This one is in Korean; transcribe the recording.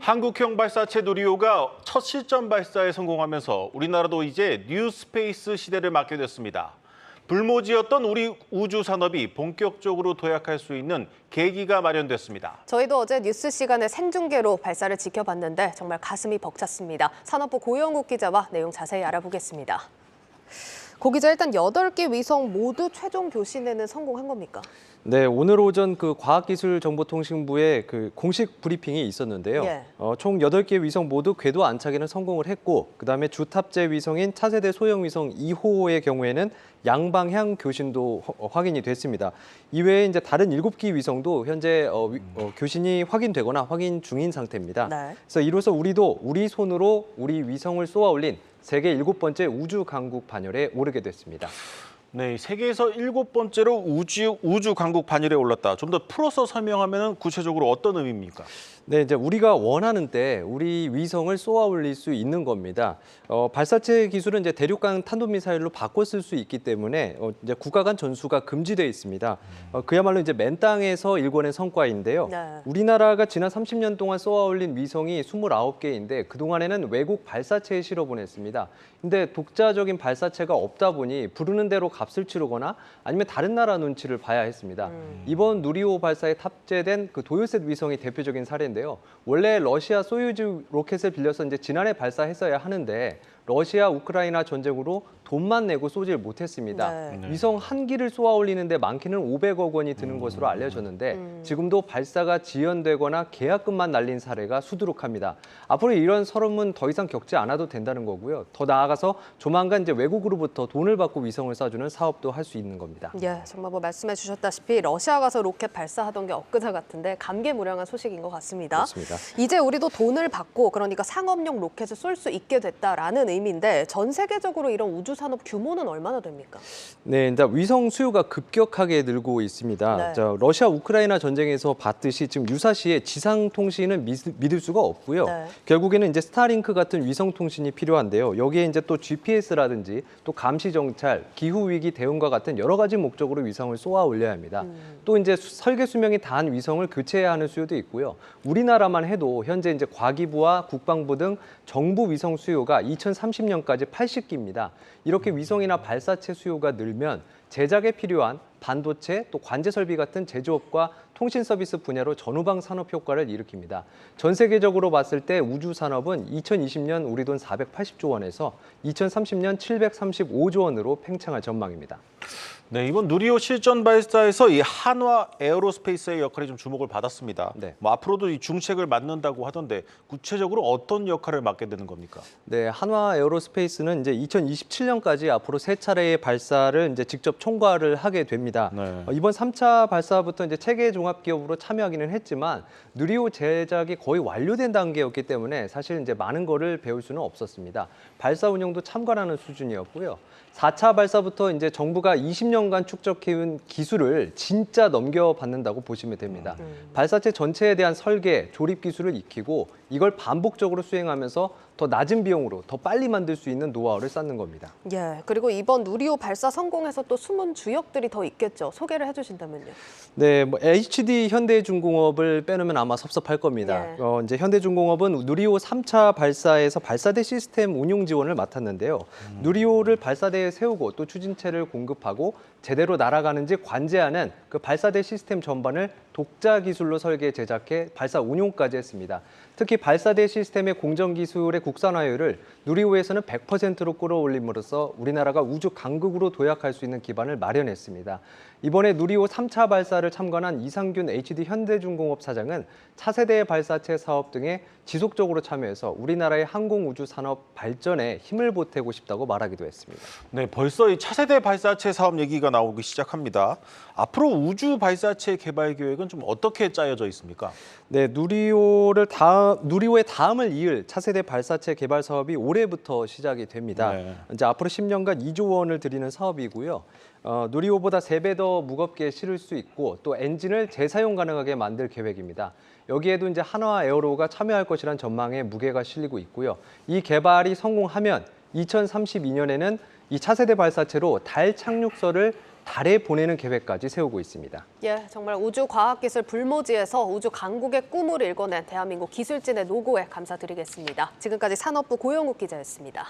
한국형 발사체 누리호가 첫 실전 발사에 성공하면서 우리나라도 이제 뉴스페이스 시대를 맞게 됐습니다. 불모지였던 우리 우주 산업이 본격적으로 도약할 수 있는 계기가 마련됐습니다. 저희도 어제 뉴스 시간에 생중계로 발사를 지켜봤는데 정말 가슴이 벅찼습니다. 산업부 고영욱 기자와 내용 자세히 알아보겠습니다. 고 기자, 일단 8개 위성 모두 최종 교신에는 성공한 겁니까? 네, 오늘 오전 과학기술정보통신부의 공식 브리핑이 있었는데요. 예. 총 8개 위성 모두 궤도 안착에는 성공을 했고, 그다음에 주탑재 위성인 차세대 소형 위성 2호의 경우에는 양방향 교신도 확인이 됐습니다. 이외에 이제 다른 7개 위성도 현재 교신이 확인되거나 확인 중인 상태입니다. 네. 그래서 이로써 우리도 우리 손으로 우리 위성을 쏘아 올린 세계 7번째 우주 강국 반열에 오르게 됐습니다. 네, 세계에서 7번째로 우주 강국 반열에 올랐다. 좀 더 풀어서 설명하면 구체적으로 어떤 의미입니까? 네, 이제 우리가 원하는 때 우리 위성을 쏘아 올릴 수 있는 겁니다. 발사체 기술은 이제 대륙간 탄도미사일로 바꿔 쓸 수 있기 때문에 이제 국가 간 전수가 금지되어 있습니다. 그야말로 이제 맨 땅에서 일궈낸 성과인데요. 네. 우리나라가 지난 30년 동안 쏘아 올린 위성이 29개인데 그동안에는 외국 발사체에 실어 보냈습니다. 근데 독자적인 발사체가 없다 보니 부르는 대로 값을 치르거나 아니면 다른 나라 눈치를 봐야 했습니다. 이번 누리호 발사에 탑재된 도요셋 위성이 대표적인 사례인데요. 원래 러시아 소유주 로켓을 빌려서 이제 지난해 발사했어야 하는데 러시아 우크라이나 전쟁으로 돈만 내고 쏘질 못했습니다. 네. 위성 한 기를 쏘아 올리는데 많게는 500억 원이 드는 것으로 알려졌는데 지금도 발사가 지연되거나 계약금만 날린 사례가 수두룩합니다. 앞으로 이런 서름은 더 이상 겪지 않아도 된다는 거고요. 더 나아가서 조만간 이제 외국으로부터 돈을 받고 위성을 쏴주는 사업도 할 수 있는 겁니다. 예, 정말 말씀해 주셨다시피 러시아 가서 로켓 발사하던 게 엊그제 같은데 감개무량한 소식인 것 같습니다. 그렇습니다. 이제 우리도 돈을 받고 그러니까 상업용 로켓을 쏠 수 있게 됐다라는 의미인데 전 세계적으로 이런 우주 산업 규모는 얼마나 됩니까? 네, 이제 위성 수요가 급격하게 늘고 있습니다. 네. 자, 러시아 우크라이나 전쟁에서 봤듯이 지금 유사시에 지상 통신은 믿을 수가 없고요. 네. 결국에는 이제 스타링크 같은 위성 통신이 필요한데요. 여기에 이제 또 GPS라든지 또 감시 정찰, 기후 위기 대응과 같은 여러 가지 목적으로 위성을 쏘아 올려야 합니다. 또 이제 설계 수명이 다한 위성을 교체해야 하는 수요도 있고요. 우리나라만 해도 현재 이제 과기부와 국방부 등 정부 위성 수요가 2030년까지 80기입니다. 이렇게 위성이나 발사체 수요가 늘면 제작에 필요한 반도체, 또 관제 설비 같은 제조업과 통신 서비스 분야로 전후방 산업 효과를 일으킵니다. 전 세계적으로 봤을 때 우주 산업은 2020년 우리 돈 480조 원에서 2030년 735조 원으로 팽창할 전망입니다. 네, 이번 누리호 실전 발사에서 이 한화 에어로스페이스의 역할이 좀 주목을 받았습니다. 네. 앞으로도 이 중책을 맡는다고 하던데 구체적으로 어떤 역할을 맡게 되는 겁니까? 네, 한화 에어로스페이스는 이제 2027년까지 앞으로 3차례의 발사를 이제 직접 총괄을 하게 됩니다. 네. 이번 3차 발사부터 이제 체계 종합 기업으로 참여하기는 했지만 누리호 제작이 거의 완료된 단계였기 때문에 사실 이제 많은 거를 배울 수는 없었습니다. 발사 운영도 참관하는 수준이었고요. 4차 발사부터 이제 정부가 20년간 축적해온 기술을 진짜 넘겨받는다고 보시면 됩니다. 발사체 전체에 대한 설계, 조립 기술을 익히고 이걸 반복적으로 수행하면서 더 낮은 비용으로 더 빨리 만들 수 있는 노하우를 쌓는 겁니다. 예, 그리고 이번 누리호 발사 성공해서 또 숨은 주역들이 더 있겠죠. 소개를 해주신다면요. 네, HD 현대중공업을 빼놓으면 아마 섭섭할 겁니다. 예. 이제 현대중공업은 누리호 3차 발사에서 발사대 시스템 운용 지원을 맡았는데요. 누리호를 발사대에 세우고 또 추진체를 공급하고 제대로 날아가는지 관제하는 그 발사대 시스템 전반을 독자 기술로 설계 제작해 발사 운용까지 했습니다. 특히 발사대 시스템의 공정 기술의 국산화율을 누리호에서는 100%로 끌어올림으로써 우리나라가 우주 강국으로 도약할 수 있는 기반을 마련했습니다. 이번에 누리호 3차 발사를 참관한 이상균 HD 현대중공업 사장은 차세대 발사체 사업 등에 지속적으로 참여해서 우리나라의 항공우주 산업 발전에 힘을 보태고 싶다고 말하기도 했습니다. 네, 벌써 이 차세대 발사체 사업 얘기가 나오기 시작합니다. 앞으로 우주 발사체 개발 계획은 좀 어떻게 짜여져 있습니까? 네, 누리호의 다음을 이을 차세대 발사체 개발 사업이 올해부터 시작이 됩니다. 네. 이제 앞으로 10년간 2조 원을 들이는 사업이고요. 누리호보다 3배 더 무겁게 실을 수 있고 또 엔진을 재사용 가능하게 만들 계획입니다. 여기에도 이제 한화 에어로가 참여할 것이란 전망에 무게가 실리고 있고요. 이 개발이 성공하면 2032년에는 이 차세대 발사체로 달 착륙선을 달에 보내는 계획까지 세우고 있습니다. 예, 정말 우주과학기술 불모지에서 우주 강국의 꿈을 일궈낸 대한민국 기술진의 노고에 감사드리겠습니다. 지금까지 산업부 고영욱 기자였습니다.